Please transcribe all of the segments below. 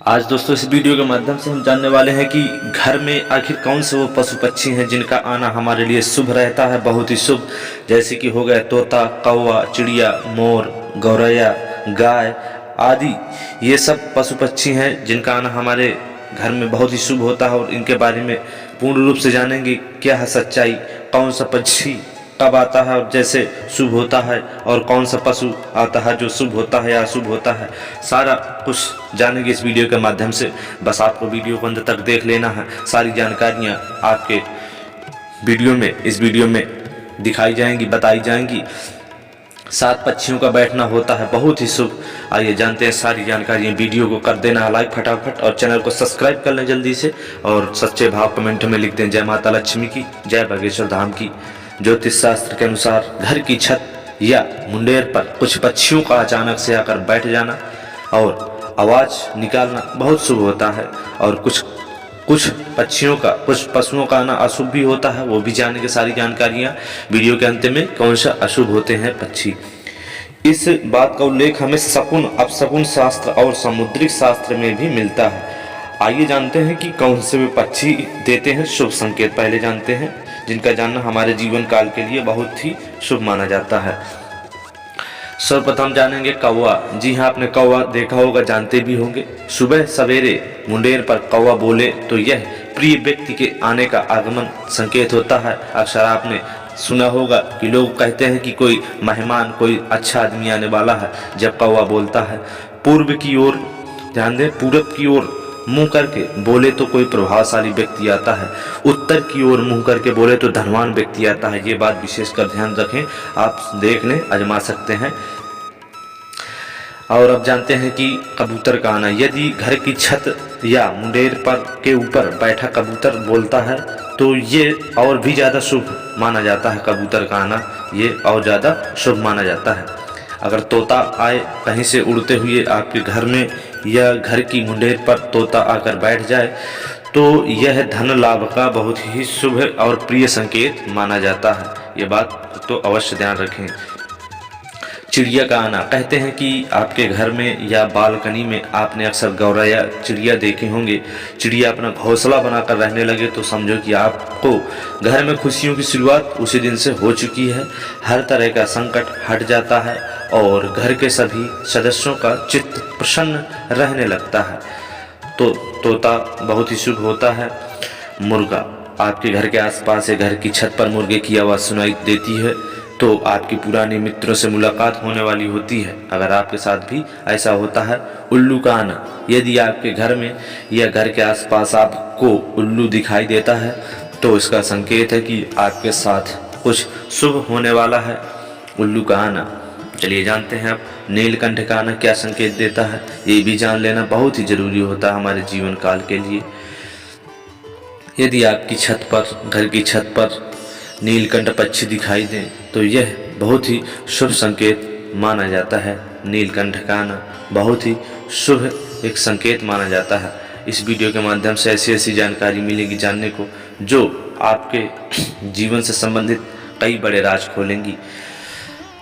आज दोस्तों इस वीडियो के माध्यम से हम जानने वाले हैं कि घर में आखिर कौन से वो पशु पक्षी हैं जिनका आना हमारे लिए शुभ रहता है, बहुत ही शुभ। जैसे कि हो गया तोता, कौवा, चिड़िया, मोर, गौरैया, गाय आदि। ये सब पशु पक्षी हैं जिनका आना हमारे घर में बहुत ही शुभ होता है और इनके बारे में पूर्ण रूप से जानेंगे क्या है सच्चाई, कौन सा पक्षी कब आता है और जैसे शुभ होता है और कौन सा पशु आता है जो शुभ होता है या अशुभ होता है। सारा कुछ जानेंगे इस वीडियो के माध्यम से। बस आपको वीडियो को अंत तक देख लेना है। सारी जानकारियाँ आपके इस वीडियो में दिखाई जाएंगी, बताई जाएंगी। 7 पक्षियों का बैठना होता है, बहुत ही शुभ। आइए जानते हैं सारी जानकारी। वीडियो को कर देना है लाइक फटाफट और चैनल को सब्सक्राइब कर लें जल्दी से। और सच्चे भाव कमेंट में लिख दें जय माता लक्ष्मी की, जय बागेश्वर धाम की। ज्योतिष शास्त्र के अनुसार घर की छत या मुंडेर पर कुछ पक्षियों का अचानक से आकर बैठ जाना और आवाज निकालना बहुत शुभ होता है। और कुछ पशुओं का आना अशुभ भी होता है, वो भी जानेंगे सारी जानकारियां वीडियो के अंत में। कौन सा अशुभ होते हैं पक्षी, इस बात का उल्लेख हमें शकुन, अपशकुन शास्त्र और समुद्रिक शास्त्र में भी मिलता है। आइए जानते हैं कि कौन से वे पक्षी देते हैं शुभ संकेत। पहले जानते हैं जिनका जानना हमारे जीवन काल के लिए बहुत ही शुभ माना जाता है। सर्वप्रथम जानेंगे कौवा। जी हाँ, आपने कौवा देखा होगा, जानते भी होंगे। सुबह सवेरे मुंडेर पर कौवा बोले तो यह प्रिय व्यक्ति के आने का आगमन संकेत होता है। अक्सर आपने सुना होगा कि लोग कहते हैं कि कोई मेहमान, कोई अच्छा आदमी आने वाला है जब कौवा बोलता है। पूर्व की ओर ध्यान दें, पूरब की ओर मुंह करके बोले तो कोई प्रभावशाली व्यक्ति आता है। उत्तर की ओर मुंह करके बोले तो धनवान व्यक्ति आता है। ये बात विशेषकर ध्यान रखें, आप देख लें, आजमा सकते हैं। और अब जानते हैं कि कबूतर का आना। यदि घर की छत या मुंडेर पर के ऊपर बैठा कबूतर बोलता है तो ये और भी ज़्यादा शुभ माना जाता है। कबूतर का आना ये और ज़्यादा शुभ माना जाता है। अगर तोता आए कहीं से उड़ते हुए आपके घर में या घर की मुंडेर पर तोता आकर बैठ जाए तो यह धन लाभ का बहुत ही शुभ और प्रिय संकेत माना जाता है। ये बात तो अवश्य ध्यान रखें। चिड़िया का आना। कहते हैं कि आपके घर में या बालकनी में आपने अक्सर गौरैया चिड़िया देखे होंगे। चिड़िया अपना घोंसला बनाकर रहने लगे तो समझो कि आपको घर में खुशियों की शुरुआत उसी दिन से हो चुकी है। हर तरह का संकट हट जाता है और घर के सभी सदस्यों का चित्त प्रसन्न रहने लगता है। तो तोता बहुत ही शुभ होता है। मुर्गा। आपके घर के आसपास या घर की छत पर मुर्गे की आवाज़ सुनाई देती है तो आपके पुराने मित्रों से मुलाकात होने वाली होती है। अगर आपके साथ भी ऐसा होता है। उल्लू का आना। यदि आपके घर में या घर के आसपास आपको उल्लू दिखाई देता है तो इसका संकेत है कि आपके साथ कुछ शुभ होने वाला है। उल्लू का आना। चलिए जानते हैं अब नीलकंठ का आना क्या संकेत देता है। ये भी जान लेना बहुत ही जरूरी होता है हमारे जीवन काल के लिए। यदि आपकी छत पर, घर की छत पर नीलकंठ पक्षी दिखाई दें तो यह बहुत ही शुभ संकेत माना जाता है। नीलकंठ का आना बहुत ही शुभ एक संकेत माना जाता है। इस वीडियो के माध्यम से ऐसी जानकारी मिलेगी जानने को जो आपके जीवन से संबंधित कई बड़े राज खोलेंगी।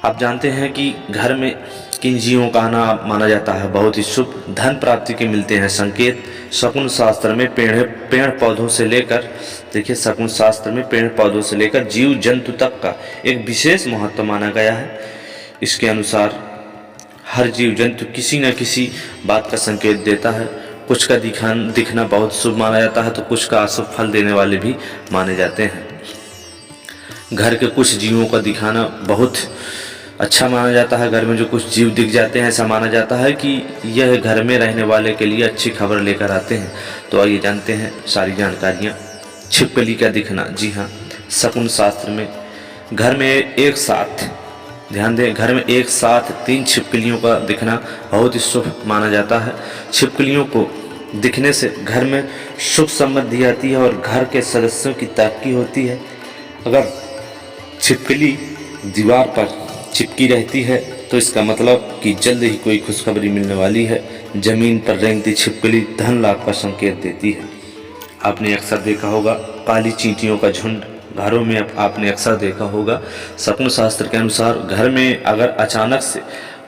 आप जानते हैं कि घर में किन जीवों का आना माना जाता है बहुत ही शुभ। धन प्राप्ति के मिलते हैं संकेत। शकुन शास्त्र में पेड़ पौधों से लेकर, देखिए शकुन शास्त्र में पेड़ पौधों से लेकर जीव जंतु तक का एक विशेष महत्व माना गया है। इसके अनुसार हर जीव जंतु किसी न किसी बात का संकेत देता है। कुछ का दिखना बहुत शुभ माना जाता है तो कुछ का अशुभ फल देने वाले भी माने जाते हैं। घर के कुछ जीवों का दिखाना बहुत अच्छा माना जाता है। घर में जो कुछ जीव दिख जाते हैं ऐसा माना जाता है कि यह घर में रहने वाले के लिए अच्छी खबर लेकर आते हैं। तो आइए जानते हैं सारी जानकारियाँ। छिपकली का दिखना। जी हाँ, शकुन शास्त्र में घर में एक साथ, ध्यान दें, घर में एक साथ 3 छिपकलियों का दिखना बहुत ही शुभ माना जाता है। छिपकलियों को दिखने से घर में सुख समृद्धि आती है और घर के सदस्यों की तरक्की होती है। अगर छिपकली दीवार पर चिपकी रहती है तो इसका मतलब कि जल्द ही कोई खुशखबरी मिलने वाली है। जमीन पर रेंगती छिपकली धन लाभ का संकेत देती है। आपने अक्सर देखा होगा काली चींटियों का झुंड घरों में आपने अक्सर देखा होगा। शकुन शास्त्र के अनुसार घर में अगर अचानक से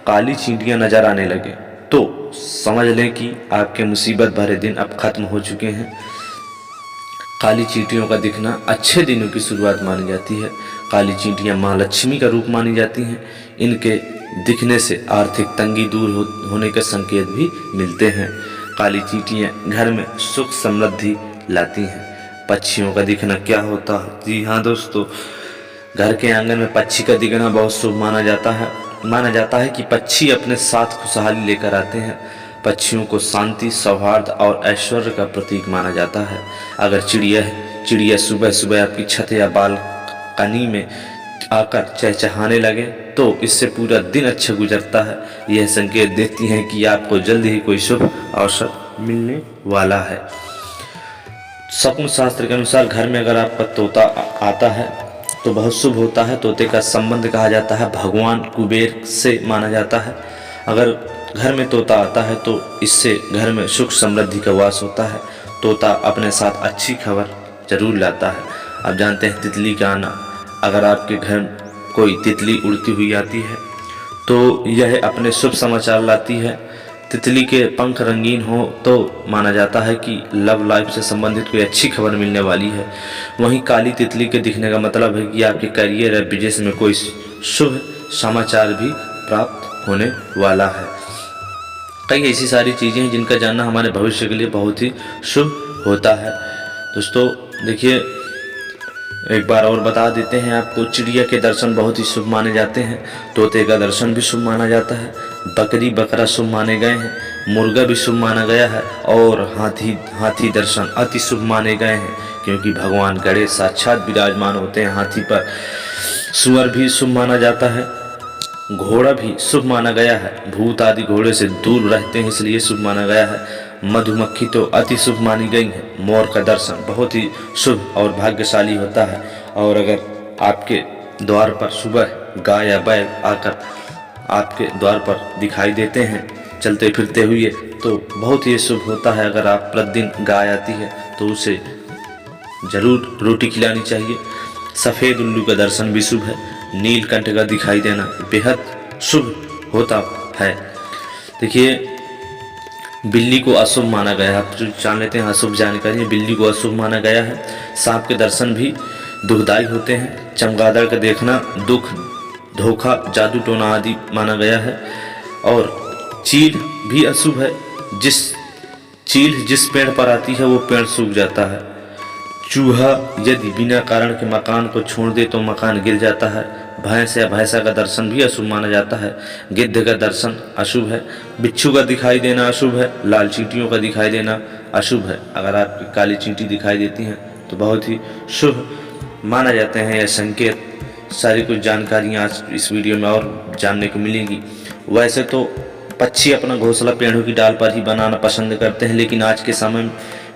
काली चींटियां नजर आने लगे तो समझ लें कि आपके मुसीबत भरे दिन अब ख़त्म हो चुके हैं। काली चींटियों का दिखना अच्छे दिनों की शुरुआत मानी जाती है। काली चींटियाँ माँ लक्ष्मी का रूप मानी जाती हैं। इनके दिखने से आर्थिक तंगी दूर होने के संकेत भी मिलते हैं। काली चींटियाँ घर में सुख समृद्धि लाती हैं। पक्षियों का दिखना क्या होता है? जी हाँ दोस्तों, घर के आंगन में पक्षी का दिखना बहुत शुभ माना जाता है कि पक्षी अपने साथ खुशहाली लेकर आते हैं। पक्षियों को शांति, सौहार्द और ऐश्वर्य का प्रतीक माना जाता है। अगर चिड़िया सुबह सुबह आपकी छत या बालकनी में आकर चहचहाने लगे तो इससे पूरा दिन अच्छा गुजरता है। यह संकेत देती हैं कि आपको जल्द ही कोई शुभ अवसर मिलने वाला है। शकुन शास्त्र के अनुसार घर में अगर आपका तोता आता है तो बहुत शुभ होता है। तोते का संबंध कहा जाता है भगवान कुबेर से माना जाता है। अगर घर में तोता आता है तो इससे घर में सुख समृद्धि का वास होता है। तोता अपने साथ अच्छी खबर जरूर लाता है। आप जानते हैं तितली का आना, अगर आपके घर कोई तितली उड़ती हुई आती है तो यह अपने शुभ समाचार लाती है। तितली के पंख रंगीन हो तो माना जाता है कि लव लाइफ से संबंधित कोई अच्छी खबर मिलने वाली है। वहीं काली तितली के दिखने का मतलब है कि आपके करियर या बिजनेस में कोई शुभ समाचार भी प्राप्त होने वाला है। कई ऐसी सारी चीज़ें हैं जिनका जानना हमारे भविष्य के लिए बहुत ही शुभ होता है। दोस्तों देखिए, एक बार और बता देते हैं आपको, चिड़िया के दर्शन बहुत ही शुभ माने जाते हैं। तोते का दर्शन भी शुभ माना जाता है। बकरी बकरा शुभ माने गए हैं। मुर्गा भी शुभ माना गया है और हाथी दर्शन अति शुभ माने गए हैं, क्योंकि भगवान गणेश साक्षात विराजमान होते हैं हाथी पर। सुअर भी शुभ माना जाता है। घोड़ा भी शुभ माना गया है। भूत आदि घोड़े से दूर रहते हैं, इसलिए शुभ माना गया है। मधुमक्खी तो अति शुभ मानी गई है। मोर का दर्शन बहुत ही शुभ और भाग्यशाली होता है। और अगर आपके द्वार पर सुबह गाय या बैल आकर आपके द्वार पर दिखाई देते हैं चलते फिरते हुए तो बहुत ही शुभ होता है। अगर आप प्रतिदिन गाय आती है तो उसे जरूर रोटी खिलानी चाहिए। सफ़ेद उल्लू का दर्शन भी शुभ है। नीलकंठ का दिखाई देना बेहद शुभ होता है। देखिए, बिल्ली को अशुभ माना गया है। आप जो जान लेते हैं अशुभ जानकारी है, बिल्ली को अशुभ माना गया है। सांप के दर्शन भी दुखदायी होते हैं। चमगादड़ का देखना दुख, धोखा, जादू टोना आदि माना गया है। और चील भी अशुभ है। चील जिस पेड़ पर आती है वो पेड़ सूख जाता है। चूहा यदि बिना कारण के मकान को छोड़ दे तो मकान गिर जाता है। भैंस या भैंसा का दर्शन भी अशुभ माना जाता है। गिद्ध का दर्शन अशुभ है। बिच्छू का दिखाई देना अशुभ है। लाल चींटियों का दिखाई देना अशुभ है। अगर आपकी काली चींटी दिखाई देती हैं तो बहुत ही शुभ माना जाते हैं यह संकेत। सारी कुछ जानकारियाँ आज इस वीडियो में और जानने को मिलेंगी। वैसे तो पक्षी अपना घोंसला पेड़ों की डाल पर ही बनाना पसंद करते हैं, लेकिन आज के समय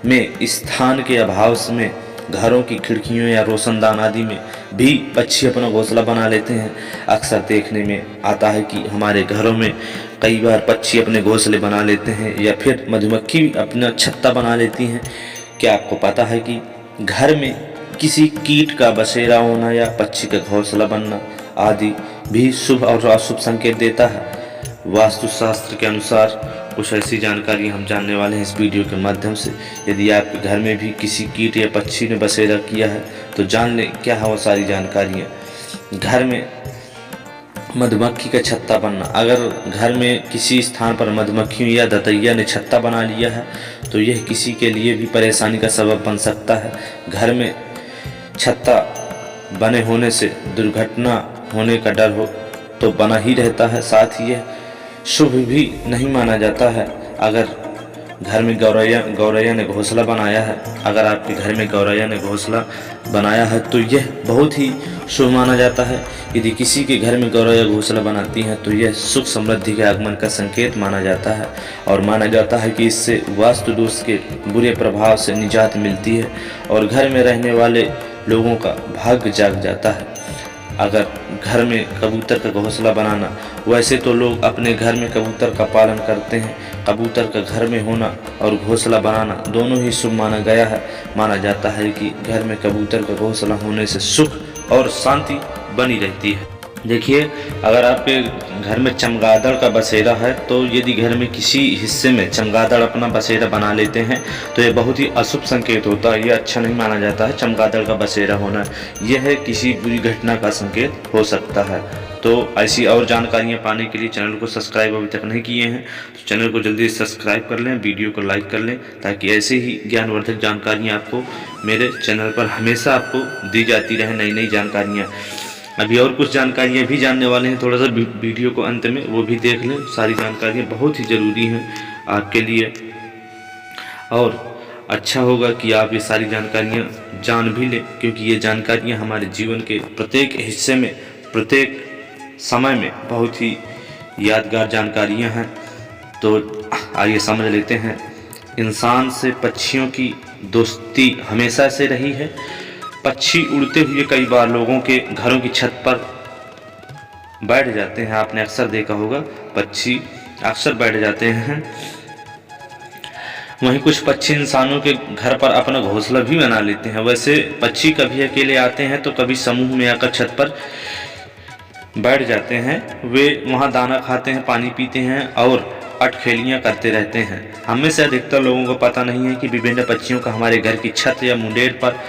में स्थान के अभाव में घरों की खिड़कियों या रोशनदान आदि में भी पक्षी अपना घोंसला बना लेते हैं। अक्सर देखने में आता है कि हमारे घरों में कई बार पक्षी अपने घोंसले बना लेते हैं या फिर मधुमक्खी अपना छत्ता बना लेती हैं। क्या आपको पता है कि घर में किसी कीट का बसेरा होना या पक्षी का घोंसला बनना आदि भी शुभ और अशुभ संकेत देता है? वास्तुशास्त्र के अनुसार कुछ ऐसी जानकारी हम जानने वाले हैं इस वीडियो के माध्यम से। यदि आपके घर में भी किसी कीट या पक्षी ने बसेरा किया है तो जान लें क्या है वो सारी जानकारियाँ। घर में मधुमक्खी का छत्ता बनना, अगर घर में किसी स्थान पर मधुमक्खियों या दतैया ने छत्ता बना लिया है तो यह किसी के लिए भी परेशानी का सबब बन सकता है। घर में छत्ता बने होने से दुर्घटना होने का डर हो तो बना ही रहता है। साथ ही यह शुभ भी नहीं माना जाता है। अगर घर में गौरैया ने घोंसला बनाया है, अगर आपके घर में गौरैया ने घोंसला बनाया है तो यह बहुत ही शुभ माना जाता है। यदि किसी के घर में गौरैया घोंसला बनाती हैं तो यह सुख समृद्धि के आगमन का संकेत माना जाता है और माना जाता है कि इससे वास्तु दोष के बुरे प्रभाव से निजात मिलती है और घर में रहने वाले लोगों का भाग्य जाग जाता है। अगर घर में कबूतर का घोंसला बनाना, वैसे तो लोग अपने घर में कबूतर का पालन करते हैं। कबूतर का घर में होना और घोंसला बनाना दोनों ही शुभ माना गया है। माना जाता है कि घर में कबूतर का घोंसला होने से सुख और शांति बनी रहती है। देखिए, अगर आपके घर में चमगादड़ का बसेरा है तो यदि घर में किसी हिस्से में चमगादड़ अपना बसेरा बना लेते हैं तो ये बहुत ही अशुभ संकेत होता है। ये अच्छा नहीं माना जाता है चमगादड़ का बसेरा होना। यह है किसी बुरी घटना का संकेत हो सकता है। तो ऐसी और जानकारियाँ पाने के लिए चैनल को सब्सक्राइब अभी तक नहीं किए हैं तो चैनल को जल्दी सब्सक्राइब कर लें, वीडियो को लाइक कर लें, ताकि ऐसे ही ज्ञानवर्धक जानकारियाँ आपको मेरे चैनल पर हमेशा आपको दी जाती रहे, नई नई जानकारियाँ। अभी और कुछ जानकारियाँ भी जानने वाले हैं, थोड़ा सा वीडियो को अंत में वो भी देख लें। सारी जानकारियाँ बहुत ही ज़रूरी हैं आपके लिए और अच्छा होगा कि आप ये सारी जानकारियाँ जान भी लें, क्योंकि ये जानकारियाँ हमारे जीवन के प्रत्येक हिस्से में, प्रत्येक समय में बहुत ही यादगार जानकारियाँ हैं। तो आइए समझ लेते हैं। इंसान से पक्षियों की दोस्ती हमेशा से रही है। पक्षी उड़ते हुए कई बार लोगों के घरों की छत पर बैठ जाते हैं। आपने अक्सर देखा होगा, पक्षी अक्सर बैठ जाते हैं। वहीं कुछ पक्षी इंसानों के घर पर अपना घोंसला भी बना लेते हैं। वैसे पक्षी कभी अकेले आते हैं तो कभी समूह में आकर छत पर बैठ जाते हैं। वे वहां दाना खाते हैं, पानी पीते हैं और अटखेलियाँ करते रहते हैं। हमें से अधिकतर लोगों को पता नहीं है कि विभिन्न पक्षियों का हमारे घर की छत या मुंडेर पर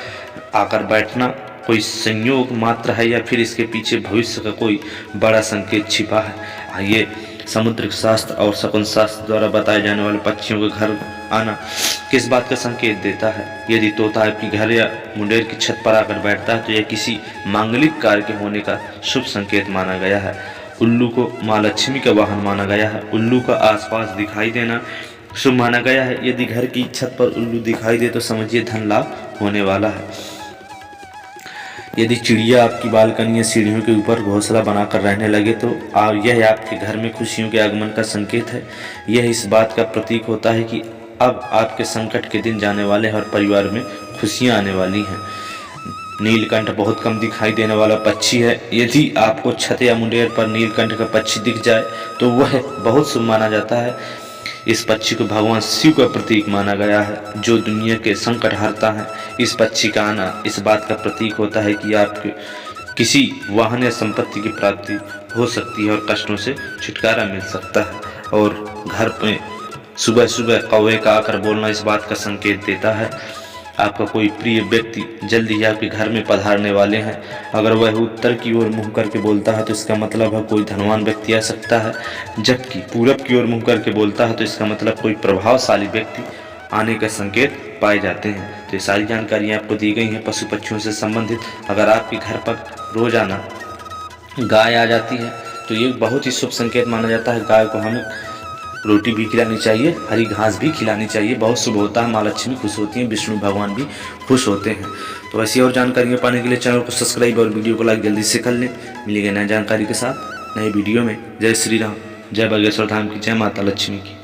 आकर बैठना कोई संयोग मात्र है या फिर इसके पीछे भविष्य का कोई बड़ा संकेत छिपा है। आइए, समुद्र शास्त्र और शकुन शास्त्र द्वारा बताए जाने वाले पक्षियों के घर आना किस बात का संकेत देता है। यदि तोता आपके घर या मुंडेर की छत पर आकर बैठता है तो यह किसी मांगलिक कार्य के होने का शुभ संकेत माना गया है। उल्लू को माँ लक्ष्मी का वाहन माना गया है। उल्लू का आसपास दिखाई देना शुभ माना गया है। यदि घर की छत पर उल्लू दिखाई दे तो समझिए धन लाभ होने वाला है। यदि चिड़िया आपकी बालकनी या सीढ़ियों के ऊपर घोंसला बनाकर रहने लगे तो यह आपके घर में खुशियों के आगमन का संकेत है। यह इस बात का प्रतीक होता है कि अब आपके संकट के दिन जाने वाले हैं और परिवार में खुशियां आने वाली हैं। नीलकंठ बहुत कम दिखाई देने वाला पक्षी है। यदि आपको छत या मुंडेर पर नीलकंठ का पक्षी दिख जाए तो वह बहुत शुभ माना जाता है। इस पक्षी को भगवान शिव का प्रतीक माना गया है, जो दुनिया के संकट हरता है। इस पक्षी का आना इस बात का प्रतीक होता है कि आपके किसी वाहन या संपत्ति की प्राप्ति हो सकती है और कष्टों से छुटकारा मिल सकता है। और घर में सुबह सुबह कौवे का आकर बोलना इस बात का संकेत देता है आपका कोई प्रिय व्यक्ति जल्दी ही आपके घर में पधारने वाले हैं। अगर वह उत्तर की ओर मुंह करके बोलता है तो इसका मतलब है कोई धनवान व्यक्ति आ सकता है, जबकि पूरब की ओर मुंह करके बोलता है तो इसका मतलब कोई प्रभावशाली व्यक्ति आने के संकेत पाए जाते हैं। तो ये सारी जानकारियाँ आपको दी गई हैं पशु पक्षियों से संबंधित। अगर आपके घर पर रोजाना गाय आ जाती है तो ये बहुत ही शुभ संकेत माना जाता है। गाय को हमें रोटी भी खिलानी चाहिए, हरी घास भी खिलानी चाहिए, बहुत शुभ होता है। माँ लक्ष्मी खुश होती हैं, विष्णु भगवान भी खुश होते हैं। तो ऐसी और जानकारियाँ पाने के लिए चैनल को सब्सक्राइब और वीडियो को लाइक जल्दी से कर लें। मिलेंगे नई जानकारी के साथ नए वीडियो में। जय श्री राम, जय बागेश्वर धाम की, जय माता लक्ष्मी की।